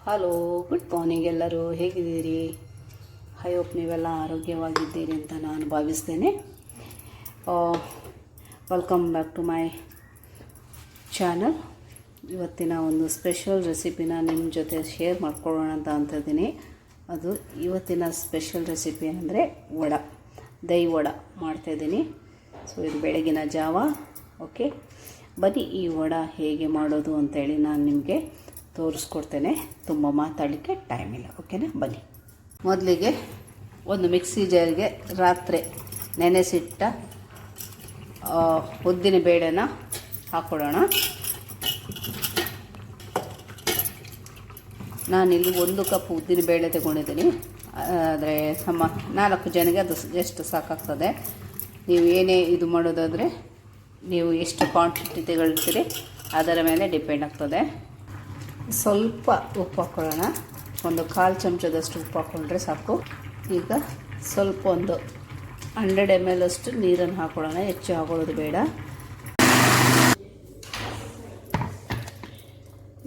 Hello, good morning. ಎಲ್ಲರೂ ಹೇಗಿದ್ದೀರಿ? I hope ನೀವೆಲ್ಲ ಆರೋಗ್ಯವಾಗಿದ್ದೀರಿ ಅಂತ ನಾನು ಭಾವಿಸ್ತೇನೆ. Welcome back to my channel. ಇವತ್ತಿನ ಒಂದು ಸ್ಪೆಷಲ್ ರೆಸಿಪಿನ ನಿಮ್ಮ ಜೊತೆ ಶೇರ್ ಮಾಡ್ಕೊಳ್ಳೋಣ ಅಂತಿದ್ದೀನಿ. ಅದು ಇವತ್ತಿನ ಸ್ಪೆಷಲ್ ರೆಸಿಪಿ ಅಂದರೆ ವಡ, ದಹಿ ವಡ ಮಾಡ್ತಾಯಿದ್ದೀನಿ. ಸೊ ಇದು ಬೆಳಗಿನ ಜಾವ. ಓಕೆ, ಬನ್ನಿ ಈ ವಡ ಹೇಗೆ ಮಾಡೋದು ಅಂತೇಳಿ ನಾನು ನಿಮಗೆ ತೋರಿಸ್ಕೊಡ್ತೇನೆ. ತುಂಬ ಮಾತಾಡಲಿಕ್ಕೆ ಟೈಮ್ ಇಲ್ಲ. ಓಕೆನಾ? ಬನ್ನಿ. ಮೊದಲಿಗೆ ಒಂದು ಮಿಕ್ಸಿ ಜಾರಿಗೆ ರಾತ್ರಿ ನೆನೆಸಿಟ್ಟ ಉದ್ದಿನ ಬೇಳೆನ ಹಾಕ್ಕೊಳ್ಳೋಣ. ನಾನಿಲ್ಲಿ 1 ಕಪ್ ಉದ್ದಿನ ಬೇಳೆ ತಗೊಂಡಿದ್ದೀನಿ. ಆದರೆ ನಮ್ಮ 4 ಜನಕ್ಕೆ ಅದು ಎಷ್ಟು ಸಾಕಾಗ್ತದೆ. ನೀವು ಏನೇ ಇದು ಮಾಡೋದಾದರೆ ನೀವು ಎಷ್ಟು ಕ್ವಾಂಟಿಟಿ ತಗೊಳ್ತೀರಿ ಅದರ ಮೇಲೆ ಡಿಪೆಂಡ್ ಆಗ್ತದೆ. ಸ್ವಲ್ಪ ಉಪ್ಪು ಹಾಕ್ಕೊಳ್ಳೋಣ. ಒಂದು 1/4 ಚಮಚದಷ್ಟು ಉಪ್ಪು ಹಾಕ್ಕೊಂಡ್ರೆ ಸಾಕು. ಈಗ ಸ್ವಲ್ಪ ಒಂದು 100 ml ಅಷ್ಟು ನೀರನ್ನು ಹಾಕ್ಕೊಳ್ಳೋಣ. ಹೆಚ್ಚು ಹಾಕೊಳ್ಳೋದು ಬೇಡ.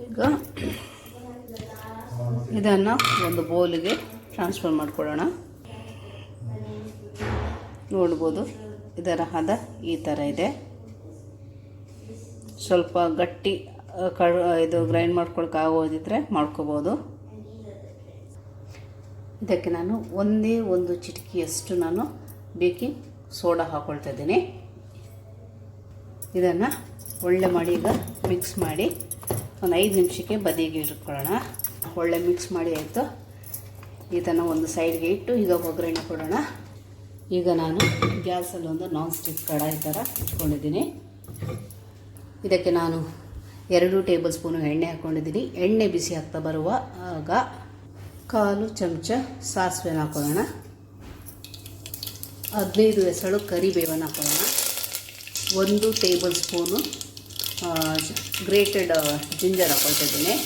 ಈಗ ಇದನ್ನು ಒಂದು ಬೌಲಿಗೆ ಟ್ರಾನ್ಸ್ಫರ್ ಮಾಡ್ಕೊಳ್ಳೋಣ. ನೋಡ್ಬೋದು ಇದರ ಹದ ಈ ಥರ ಇದೆ. ಸ್ವಲ್ಪ ಗಟ್ಟಿ ಇದು ಗ್ರೈಂಡ್ ಮಾಡ್ಕೊಳಕ್ಕೆ ಆಗೋದಿದ್ರೆ ಮಾಡ್ಕೋಬೋದು. ಇದಕ್ಕೆ ನಾನು ಒಂದೇ ಒಂದು ಚಿಟಿಕೆಯಷ್ಟು ನಾನು ಬೇಕಿಂಗ್ ಸೋಡಾ ಹಾಕ್ಕೊಳ್ತಾ ಇದ್ದೀನಿ. ಇದನ್ನು ಒಳ್ಳೆ ಮಾಡಿ ಈಗ ಮಿಕ್ಸ್ ಮಾಡಿ ಒಂದು 5 ನಿಮಿಷಕ್ಕೆ ಬದಿಗೆ ಇಟ್ಕೊಳ್ಳೋಣ. ಒಳ್ಳೆ ಮಿಕ್ಸ್ ಮಾಡಿ ಆಯಿತು. ಇದನ್ನು ಒಂದು ಸೈಡ್ಗೆ ಇಟ್ಟು ಈಗ ಒಗ್ಗರಣೆ ಕೊಡೋಣ. ಈಗ ನಾನು ಗ್ಯಾಸಲ್ಲಿ ಒಂದು ನಾನ್ ಸ್ಟಿಕ್ ಕಡಾಯಿ ಥರ ಇಟ್ಕೊಂಡಿದ್ದೀನಿ. ಇದಕ್ಕೆ ನಾನು 2 ಟೇಬಲ್ ಸ್ಪೂನು ಎಣ್ಣೆ ಹಾಕ್ಕೊಂಡಿದ್ದೀನಿ. ಎಣ್ಣೆ ಬಿಸಿ ಆಗ್ತಾ ಬರುವಾಗ 1/4 ಚಮಚ ಸಾಸಿವೆನ ಹಾಕೊಳ್ಳೋಣ. 15 ಎಸಳು ಕರಿಬೇವನ್ನು ಹಾಕೊಳ್ಳೋಣ. 1 ಟೇಬಲ್ ಸ್ಪೂನು ಗ್ರೇಟೆಡ್ ಜಿಂಜರ್ ಹಾಕ್ಕೊಳ್ತಿದ್ದೀನಿ.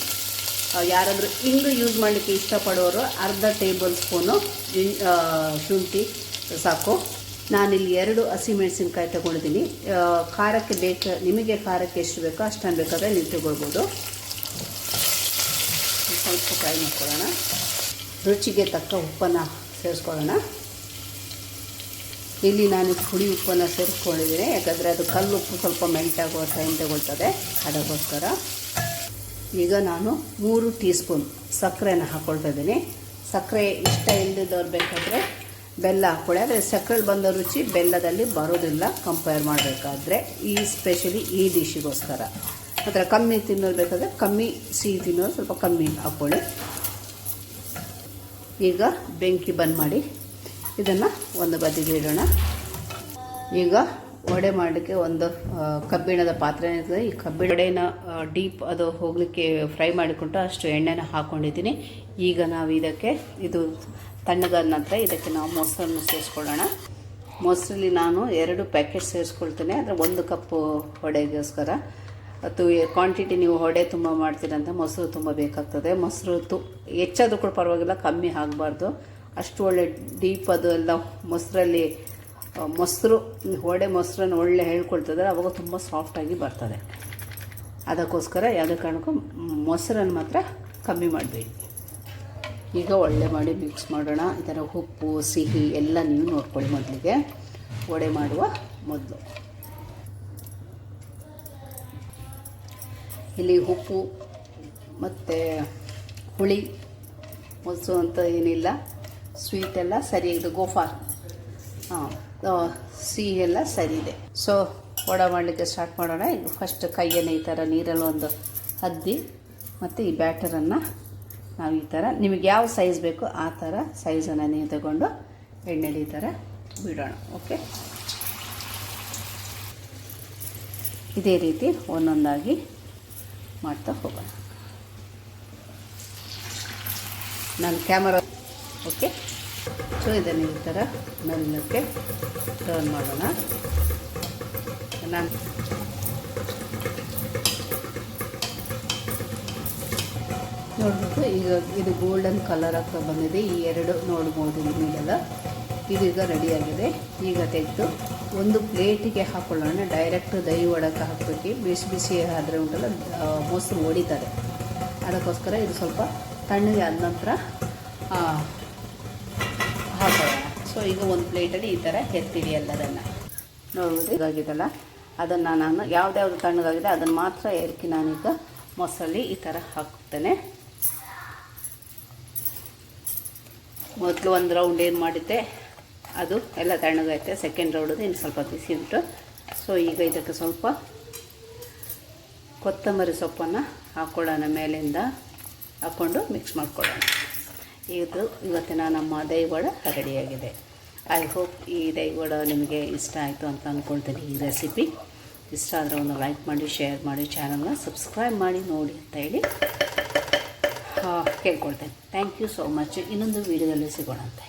ಯಾರಾದರೂ ಇಂಗು ಯೂಸ್ ಮಾಡಲಿಕ್ಕೆ ಇಷ್ಟಪಡೋರು 1/2 ಟೇಬಲ್ ಸ್ಪೂನು ಶುಂಠಿ ಸಾಕು. ನಾನಿಲ್ಲಿ 2 ಹಸಿಮೆಣಸಿನ್ಕಾಯಿ ತಗೊಂಡಿದ್ದೀನಿ. ಖಾರಕ್ಕೆ ನಿಮಗೆ ಖಾರಕ್ಕೆ ಎಷ್ಟು ಬೇಕೋ ಅಷ್ಟನ್ನು ಬೇಕಾದರೆ ನೀವು ತಗೊಳ್ಬೋದು. ಸ್ವಲ್ಪ ಫ್ರೈ ಮಾಡ್ಕೊಳ್ಳೋಣ. ರುಚಿಗೆ ತಕ್ಕ ಉಪ್ಪನ್ನು ಸೇರಿಸ್ಕೊಳ್ಳೋಣ. ಇಲ್ಲಿ ನಾನು ಹುಳಿ ಉಪ್ಪನ್ನು ಸೇರಿಸ್ಕೊಂಡಿದ್ದೀನಿ. ಯಾಕಂದರೆ ಅದು ಕಲ್ಲು ಉಪ್ಪು ಸ್ವಲ್ಪ ಮೆಲ್ಟಾಗುವ ಟೈಮ್ ತಗೊಳ್ತದೆ, ಅದಕ್ಕೋಸ್ಕರ. ಈಗ ನಾನು 3 ಟೀ ಸ್ಪೂನ್ ಸಕ್ಕರೆನ ಹಾಕ್ಕೊಳ್ತಾ ಇದ್ದೀನಿ. ಸಕ್ಕರೆ ಇಷ್ಟ ಇಲ್ಲದಿದ್ದವ್ರು ಬೇಕಾದರೆ ಬೆಲ್ಲ ಹಾಕ್ಕೊಳ್ಳಿ. ಆದರೆ ಸಕ್ಕರೆ ಬಂದ ರುಚಿ ಬೆಲ್ಲದಲ್ಲಿ ಬರೋದಿಲ್ಲ ಕಂಪೇರ್ ಮಾಡಬೇಕಾದ್ರೆ. ಸ್ಪೆಷಲಿ ಈ ಡಿಶ್ಗೋಸ್ಕರ. ಮತ್ತು ಕಮ್ಮಿ ತಿನ್ನೋರು ಬೇಕಾದರೆ ಕಮ್ಮಿ ಸಿಹಿ ತಿನ್ನೋರು ಸ್ವಲ್ಪ ಕಮ್ಮಿ ಹಾಕ್ಕೊಳ್ಳಿ. ಈಗ ಬೆಂಕಿ ಬಂದ್ ಮಾಡಿ ಇದನ್ನು ಒಂದು ಬದಿಗೆ ಇಡೋಣ. ಈಗ ವಡೆ ಮಾಡಲಿಕ್ಕೆ ಒಂದು ಕಬ್ಬಿಣದ ಪಾತ್ರೆ ಇದೆ. ಈ ಕಬ್ಬಿಣ ವಡೆನ ಡೀಪ್ ಅದು ಹೋಗಲಿಕ್ಕೆ ಫ್ರೈ ಮಾಡಿಕೊಂಡು ಅಷ್ಟು ಎಣ್ಣೆನ ಹಾಕ್ಕೊಂಡಿದ್ದೀನಿ. ಈಗ ನಾವು ಇದಕ್ಕೆ ಇದು ತಣ್ಣಗಾದ ನಂತರ ಇದಕ್ಕೆ ನಾವು ಮೊಸರನ್ನು ಸೇರಿಸ್ಕೊಳ್ಳೋಣ. ಮೊಸರಲ್ಲಿ ನಾನು 2 ಪ್ಯಾಕೆಟ್ ಸೇರಿಸ್ಕೊಳ್ತೇನೆ. ಅಂದರೆ 1 ಕಪ್ಪು ವಡೆಗೋಸ್ಕರ. ಅದು ಕ್ವಾಂಟಿಟಿ ನೀವು ವಡೆ ತುಂಬ ಮಾಡ್ತೀರಂತ ಮೊಸರು ತುಂಬ ಬೇಕಾಗ್ತದೆ. ಮೊಸರು ಹೆಚ್ಚಾದರೂ ಕೂಡ ಪರವಾಗಿಲ್ಲ, ಕಮ್ಮಿ ಆಗಬಾರ್ದು. ಅಷ್ಟು ಒಳ್ಳೆ ಡೀಪ್ ಅದು ಎಲ್ಲ ಮೊಸರಲ್ಲಿ ವಡೆ ಮೊಸರನ್ನು ಒಳ್ಳೆ ಹೇಳ್ಕೊಳ್ತದೆ. ಅವಾಗ ತುಂಬ ಸಾಫ್ಟಾಗಿ ಬರ್ತದೆ. ಅದಕ್ಕೋಸ್ಕರ ಯಾವುದೇ ಕಾರಣಕ್ಕೂ ಮೊಸರನ್ನು ಮಾತ್ರ ಕಮ್ಮಿ ಮಾಡಬೇಡಿ. ಈಗ ಒಳ್ಳೆ ಮಾಡಿ ಮಿಕ್ಸ್ ಮಾಡೋಣ. ಇದರ ಉಪ್ಪು ಸಿಹಿ ಎಲ್ಲ ನೀವು ನೋಡ್ಕೊಳ್ಳಿ ಮೊದಲಿಗೆ, ವಡೆ ಮಾಡುವ ಮೊದಲು. ಇಲ್ಲಿ ಉಪ್ಪು ಮತ್ತು ಹುಳಿ ಮೊಸರು ಅಂತ ಏನಿಲ್ಲ, ಸ್ವೀಟ್ ಎಲ್ಲ ಸರಿ ಇದೆ. ಗೋಫಾರ್ ಸಿಹಿ ಎಲ್ಲ ಸರಿ ಇದೆ. ಸೊ ವಡೆ ಮಾಡಲಿಕ್ಕೆ ಸ್ಟಾರ್ಟ್ ಮಾಡೋಣ. ಈಗ ಫಸ್ಟ್ ಕೈಯನ್ನು ಈ ಥರ ನೀರಲ್ಲಿ ಒಂದು ಅದ್ದಿ ಮತ್ತು ಈ ಬ್ಯಾಟರನ್ನು ನಾವು ಈ ಥರ ನಿಮಗೆ ಯಾವ ಸೈಜ್ ಬೇಕೋ ಆ ಥರ ಸೈಜನ್ನು ನೀವು ತಗೊಂಡು ಎಣ್ಣೆಲಿ ಈ ಥರ ಬಿಡೋಣ. ಓಕೆ, ಇದೇ ರೀತಿ ಒಂದೊಂದಾಗಿ ಮಾಡ್ತಾ ಹೋಗೋಣ. ನಾನು ಕ್ಯಾಮರಾ ಓಕೆ. ಸೊ ಇದನ್ನು ಈ ಥರ ಮೆಲ್ಲಕ್ಕೆ ಟರ್ನ್ ಮಾಡೋಣ. ನಾನು ನೋಡ್ಬೇಕು. ಈಗ ಇದು ಗೋಲ್ಡನ್ ಕಲರ್ ಆಗ್ತಾ ಬಂದಿದೆ. ಈ 2 ನೋಡ್ಬೋದು ಇಲ್ಲೆಲ್ಲ. ಇದೀಗ ರೆಡಿಯಾಗಿದೆ. ಈಗ ತೆಗೆದು ಒಂದು ಪ್ಲೇಟಿಗೆ ಹಾಕ್ಕೊಳ್ಳೋಣ. ಡೈರೆಕ್ಟ್ ದಹಿ ವಡಕ್ಕೆ ಹಾಕಬೇಕು. ಬಿಸಿ ಬಿಸಿ ಆದರೆ ಉಂಟಲ್ಲ ಮೊಸರು ಹೊಡಿತಾರೆ. ಅದಕ್ಕೋಸ್ಕರ ಇದು ಸ್ವಲ್ಪ ತಣ್ಣಗೆ ಆದ ನಂತರ ಹಾಕೋಣ. ಸೊ ಈಗ ಒಂದು ಪ್ಲೇಟಲ್ಲಿ ಈ ಥರ ಎತ್ತೀವಿ ಎಲ್ಲದನ್ನು. ನೋಡ್ಬೋದು ಇದಾಗಿದೆಲ್ಲ, ಅದನ್ನು ನಾನು ಯಾವ್ದ್ಯಾವ್ದು ತಣ್ಣಗಾಗಿದೆ ಅದನ್ನು ಮಾತ್ರ ಏರ್ಕಿ ನಾನೀಗ ಮೊಸರಲ್ಲಿ ಈ ಥರ ಹಾಕ್ತೇನೆ. ಮೊದಲು ಒಂದು ರೌಂಡ್ ಏನು ಮಾಡಿದ್ದೆ ಅದು ಎಲ್ಲ ತಣ್ಣಗೈತೆ. ಸೆಕೆಂಡ್ ರೌಂಡದು ಇನ್ನು ಸ್ವಲ್ಪ ಬಿಸಿ ಉಂಟು. ಸೊ ಈಗ ಇದಕ್ಕೆ ಸ್ವಲ್ಪ ಕೊತ್ತಂಬರಿ ಸೊಪ್ಪನ್ನು ಹಾಕ್ಕೊಳ್ಳೋಣ, ಮೇಲಿಂದ ಹಾಕ್ಕೊಂಡು ಮಿಕ್ಸ್ ಮಾಡ್ಕೊಳ್ಳೋಣ. ಇದು ಇವತ್ತಿನ ನಮ್ಮ ದಹಿವಡ ರೆಡಿಯಾಗಿದೆ. ಐ ಹೋಪ್ ಈ ದಹಿವಡ ನಿಮಗೆ ಇಷ್ಟ ಆಯಿತು ಅಂತ ಅಂದ್ಕೊಳ್ತೀನಿ. ಈ ರೆಸಿಪಿ ಇಷ್ಟ ಆದರೆ ಒಂದು ಲೈಕ್ ಮಾಡಿ, ಶೇರ್ ಮಾಡಿ, ಚಾನಲ್ನ ಸಬ್ಸ್ಕ್ರೈಬ್ ಮಾಡಿ ನೋಡಿ ಅಂತ ಹೇಳಿ ಕೇಳ್ಕೊಳ್ತೇನೆ. Thank you so much. ಇನ್ನೊಂದು ವೀಡಿಯೋದಲ್ಲಿ ಸಿಗೋಣಂತೆ.